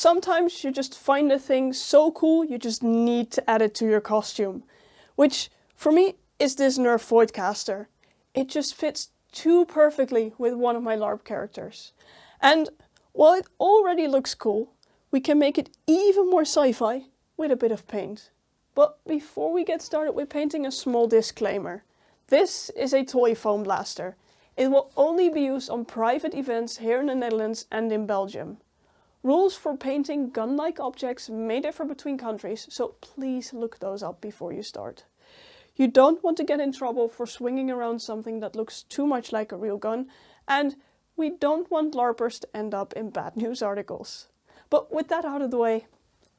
sometimes you just find a thing so cool you just need to add it to your costume. Which, for me, is this Nerf voidcaster. It just fits too perfectly with one of my LARP characters. And while it already looks cool, we can make it even more sci-fi with a bit of paint. But before we get started with painting, a small disclaimer. This is a toy foam blaster. It will only be used on private events here in the Netherlands and in Belgium. Rules for painting gun-like objects may differ between countries, so please look those up before you start. You don't want to get in trouble for swinging around something that looks too much like a real gun, and we don't want LARPers to end up in bad news articles. But with that out of the way,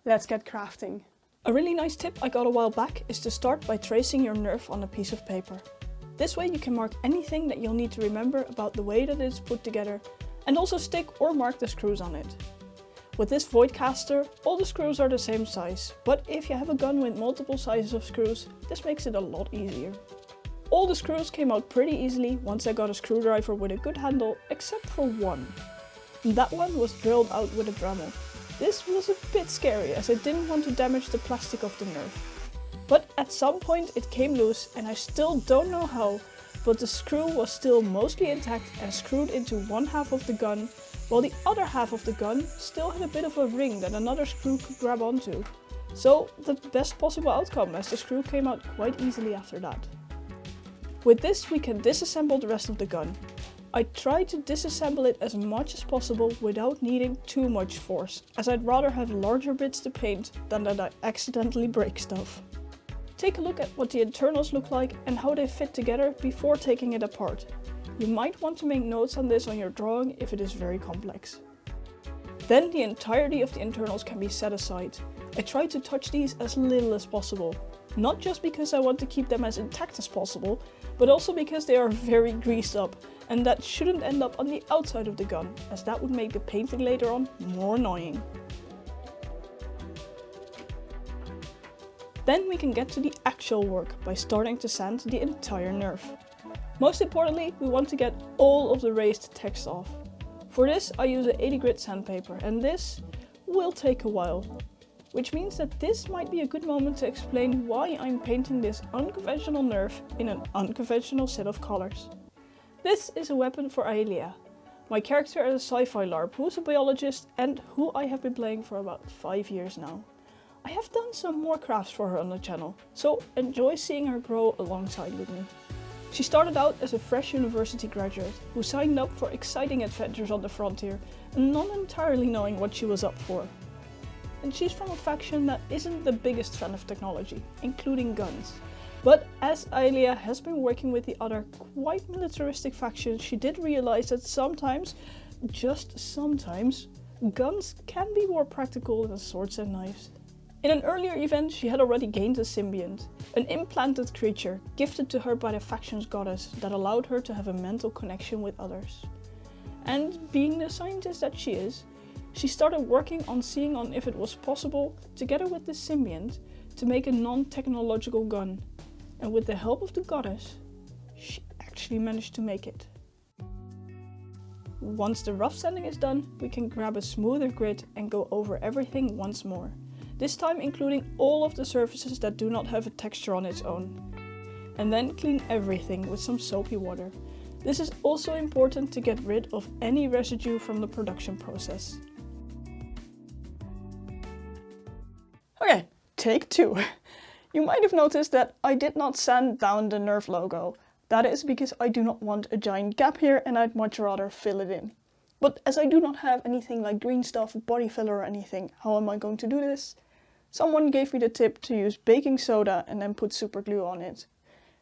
let's get crafting. A really nice tip I got a while back is to start by tracing your Nerf on a piece of paper. This way you can mark anything that you'll need to remember about the way that it's put together, and also stick or mark the screws on it. With this voidcaster, all the screws are the same size, but if you have a gun with multiple sizes of screws, this makes it a lot easier. All the screws came out pretty easily once I got a screwdriver with a good handle, except for one. That one was drilled out with a Dremel. This was a bit scary as I didn't want to damage the plastic of the Nerf. But at some point it came loose and I still don't know how, but the screw was still mostly intact and screwed into one half of the gun, while the other half of the gun still had a bit of a ring that another screw could grab onto. So the best possible outcome, as the screw came out quite easily after that. With this we can disassemble the rest of the gun. I tried to disassemble it as much as possible without needing too much force, as I'd rather have larger bits to paint than that I accidentally break stuff. Take a look at what the internals look like and how they fit together before taking it apart. You might want to make notes on this on your drawing if it is very complex. Then the entirety of the internals can be set aside. I try to touch these as little as possible. Not just because I want to keep them as intact as possible, but also because they are very greased up, and that shouldn't end up on the outside of the gun, as that would make the painting later on more annoying. Then we can get to the actual work by starting to sand the entire Nerf. Most importantly, we want to get all of the raised text off. For this I use an 80 grit sandpaper, and this will take a while. Which means that this might be a good moment to explain why I'm painting this unconventional Nerf in an unconventional set of colors. This is a weapon for Aelia, my character as a Sci-Fi LARP who is a biologist and who I have been playing for about 5 years now. I have done some more crafts for her on the channel, so enjoy seeing her grow alongside with me. She started out as a fresh university graduate who signed up for exciting adventures on the frontier and not entirely knowing what she was up for. And she's from a faction that isn't the biggest fan of technology, including guns. But as Aelia has been working with the other quite militaristic factions, she did realize that sometimes, just sometimes, guns can be more practical than swords and knives. In an earlier event, she had already gained a symbiont, an implanted creature gifted to her by the faction's goddess that allowed her to have a mental connection with others. And being the scientist that she is, she started working on seeing if it was possible, together with the symbiont, to make a non-technological gun. And with the help of the goddess, she actually managed to make it. Once the rough sanding is done, we can grab a smoother grit and go over everything once more. This time including all of the surfaces that do not have a texture on its own. And then clean everything with some soapy water. This is also important to get rid of any residue from the production process. Okay, take 2. You might have noticed that I did not sand down the Nerf logo. That is because I do not want a giant gap here and I'd much rather fill it in. But as I do not have anything like green stuff, body filler or anything, how am I going to do this? Someone gave me the tip to use baking soda and then put super glue on it.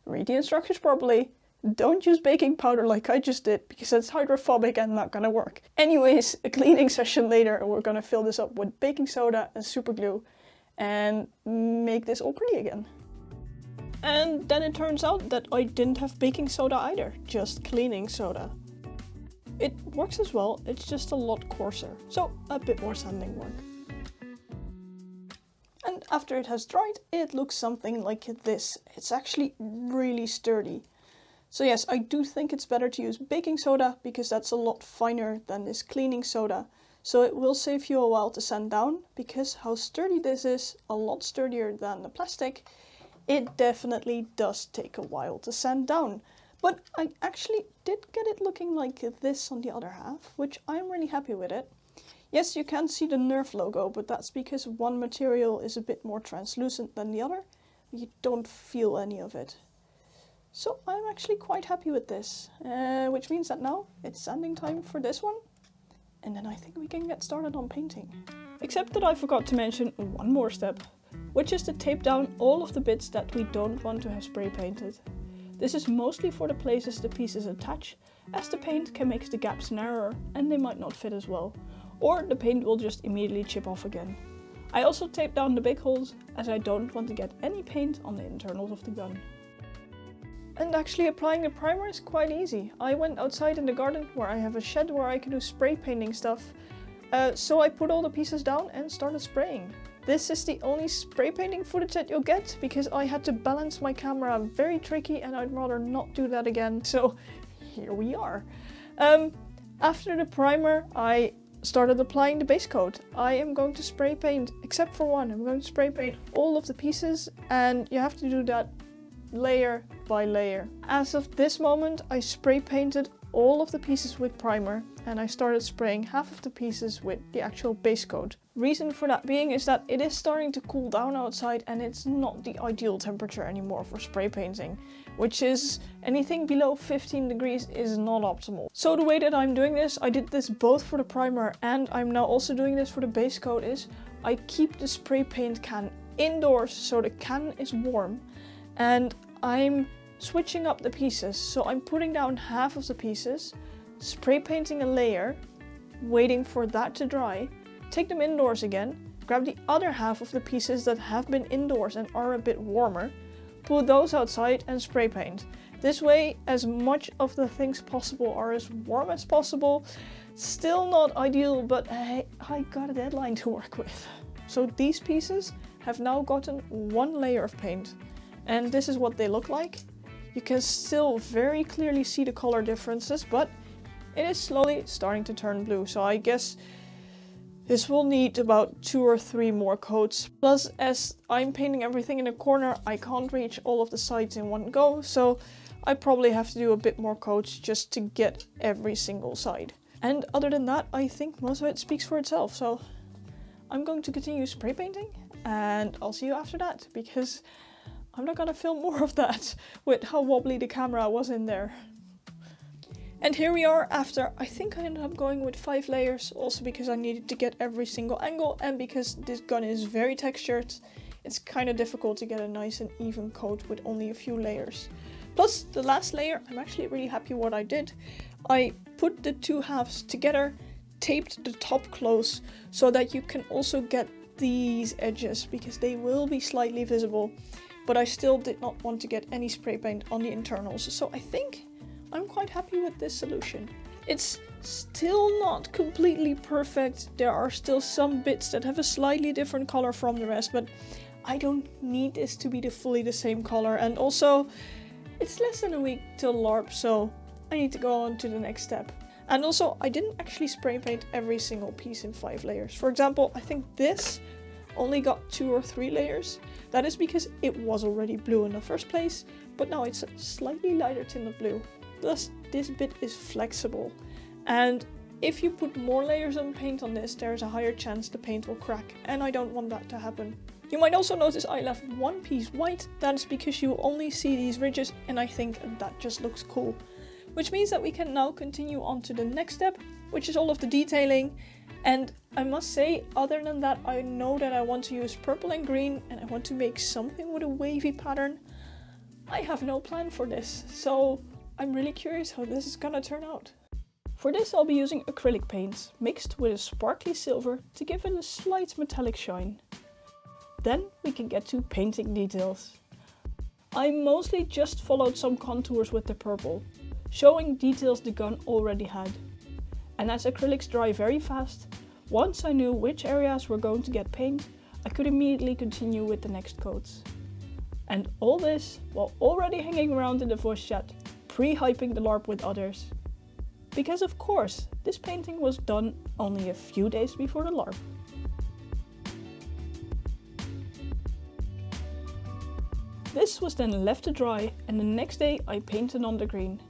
Read the instructions properly. Don't use baking powder like I just did, because it's hydrophobic and not gonna work. Anyways, a cleaning session later, we're gonna fill this up with baking soda and super glue and make this all pretty again. And then it turns out that I didn't have baking soda either, just cleaning soda. It works as well, it's just a lot coarser, so a bit more sanding work. And after it has dried, it looks something like this. It's actually really sturdy. So yes, I do think it's better to use baking soda because that's a lot finer than this cleaning soda. so it will save you a while to sand down, because how sturdy this is, a lot sturdier than the plastic, it definitely does take a while to sand down. But I actually did get it looking like this on the other half, which I'm really happy with it. Yes, you can see the Nerf logo, but that's because one material is a bit more translucent than the other. You don't feel any of it. So I'm actually quite happy with this, which means that now it's sanding time for this one. And then I think we can get started on painting. Except that I forgot to mention one more step, which is to tape down all of the bits that we don't want to have spray painted. This is mostly for the places the pieces attach, as the paint can make the gaps narrower and they might not fit as well, or the paint will just immediately chip off again. I also tape down the big holes, as I don't want to get any paint on the internals of the gun. And actually applying the primer is quite easy. I went outside in the garden where I have a shed where I can do spray painting stuff, so I put all the pieces down and started spraying. This is the only spray painting footage that you'll get, because I had to balance my camera very tricky and I'd rather not do that again, so here we are. After the primer, I started applying the base coat. I am going to spray paint, except for one, I'm going to spray paint all of the pieces, and you have to do that layer by layer. As of this moment, I spray painted all of the pieces with primer, and I started spraying half of the pieces with the actual base coat. Reason for that being is that it is starting to cool down outside, and it's not the ideal temperature anymore for spray painting, which is anything below 15 degrees is not optimal. So the way that I'm doing this, I did this both for the primer and I'm now also doing this for the base coat, is I keep the spray paint can indoors so the can is warm, and I'm switching up the pieces. So I'm putting down half of the pieces, spray painting a layer, waiting for that to dry, take them indoors again, grab the other half of the pieces that have been indoors and are a bit warmer, pull those outside and spray paint. This way, as much of the things possible are as warm as possible. Still not ideal, but hey, I got a deadline to work with. So these pieces have now gotten one layer of paint, and this is what they look like. You can still very clearly see the color differences, but it is slowly starting to turn blue, so I guess this will need about 2 or 3 more coats. Plus, as I'm painting everything in the corner, I can't reach all of the sides in one go, so I probably have to do a bit more coats just to get every single side. And other than that, I think most of it speaks for itself, so I'm going to continue spray painting, and I'll see you after that, because I'm not gonna film more of that with how wobbly the camera was in there. And here we are after, I think I ended up going with 5 layers, also because I needed to get every single angle, and because this gun is very textured, it's kind of difficult to get a nice and even coat with only a few layers. Plus, the last layer, I'm actually really happy what I did. I put the 2 halves together, taped the top close, so that you can also get these edges, because they will be slightly visible. But I still did not want to get any spray paint on the internals, so I think I'm quite happy with this solution. It's still not completely perfect. There are still some bits that have a slightly different color from the rest, but I don't need this to be fully the same color. And also, it's less than a week till LARP, so I need to go on to the next step. And also, I didn't actually spray paint every single piece in 5 layers. For example, I think this only got 2 or 3 layers. That is because it was already blue in the first place, but now it's a slightly lighter tint of blue. Thus, this bit is flexible. And if you put more layers of paint on this, there's a higher chance the paint will crack, and I don't want that to happen. You might also notice I left one piece white. That is because you only see these ridges, and I think that just looks cool. Which means that we can now continue on to the next step, which is all of the detailing. And I must say, other than that, I know that I want to use purple and green, and I want to make something with a wavy pattern. I have no plan for this, so I'm really curious how this is gonna turn out. For this, I'll be using acrylic paints mixed with a sparkly silver to give it a slight metallic shine. Then we can get to painting details. I mostly just followed some contours with the purple, showing details the gun already had. And as acrylics dry very fast, once I knew which areas were going to get paint, I could immediately continue with the next coats. And all this while already hanging around in the voice chat, pre-hyping the LARP with others. Because of course, this painting was done only a few days before the LARP. This was then left to dry and the next day I painted on the green.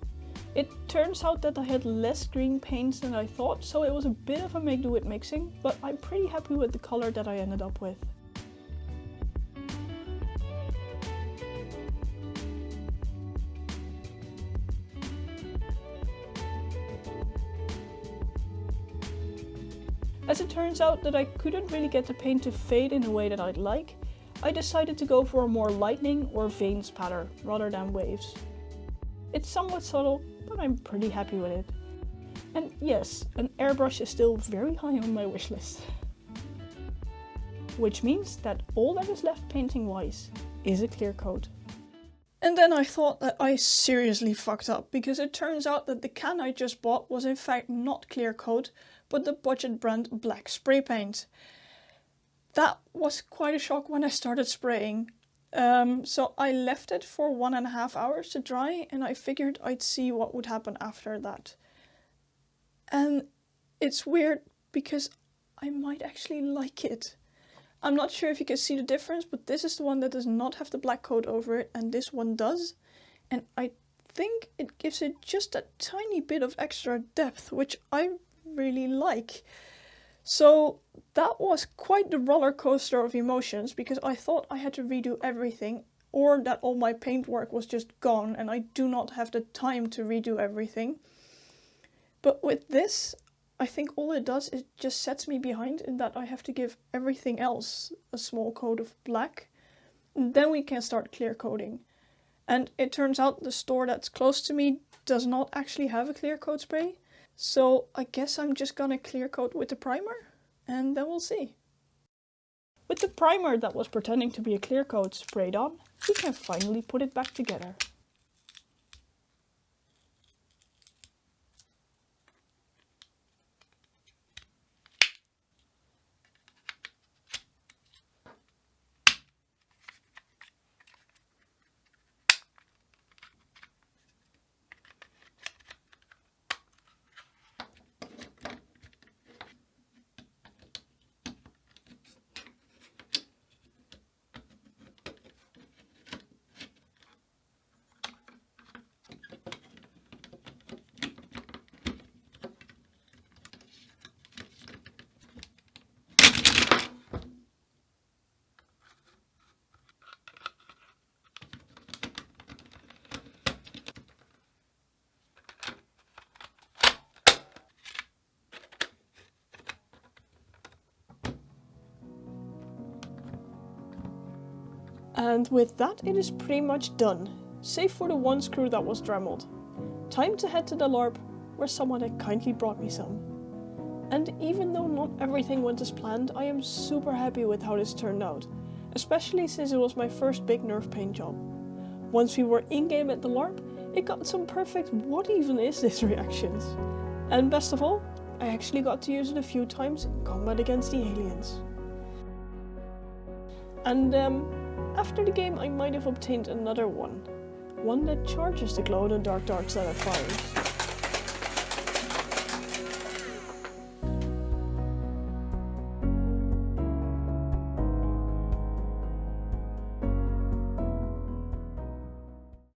It turns out that I had less green paints than I thought, so it was a bit of a make do with mixing, but I'm pretty happy with the color that I ended up with. As it turns out that I couldn't really get the paint to fade in the way that I'd like, I decided to go for a more lightning or veins pattern rather than waves. It's somewhat subtle, but I'm pretty happy with it. And yes, an airbrush is still very high on my wish list. Which means that all that is left painting wise is a clear coat. And then I thought that I seriously fucked up, because it turns out that the can I just bought was in fact not clear coat, but the budget brand black spray paint. That was quite a shock when I started spraying. So I left it for 1.5 hours to dry, and I figured I'd see what would happen after that. And it's weird because I might actually like it. I'm not sure if you can see the difference, but this is the one that does not have the black coat over it, and this one does. And I think it gives it just a tiny bit of extra depth, which I really like. So that was quite the roller coaster of emotions, because I thought I had to redo everything, or that all my paintwork was just gone and I do not have the time to redo everything. But with this, I think all it does is just sets me behind in that I have to give everything else a small coat of black. And then we can start clear coating. And it turns out the store that's close to me does not actually have a clear coat spray. So I guess I'm just gonna clear coat with the primer, and then we'll see. With the primer that was pretending to be a clear coat sprayed on, we can finally put it back together. And with that, it is pretty much done, save for the one screw that was dremeled. Time to head to the LARP, where someone had kindly brought me some. And even though not everything went as planned, I am super happy with how this turned out, especially since it was my first big Nerf paint job. Once we were in-game at the LARP, it got some perfect "what even is this" reactions. And best of all, I actually got to use it a few times in combat against the aliens. And after the game I might have obtained another one. One that charges the glow-in-the-dark darts that it fires.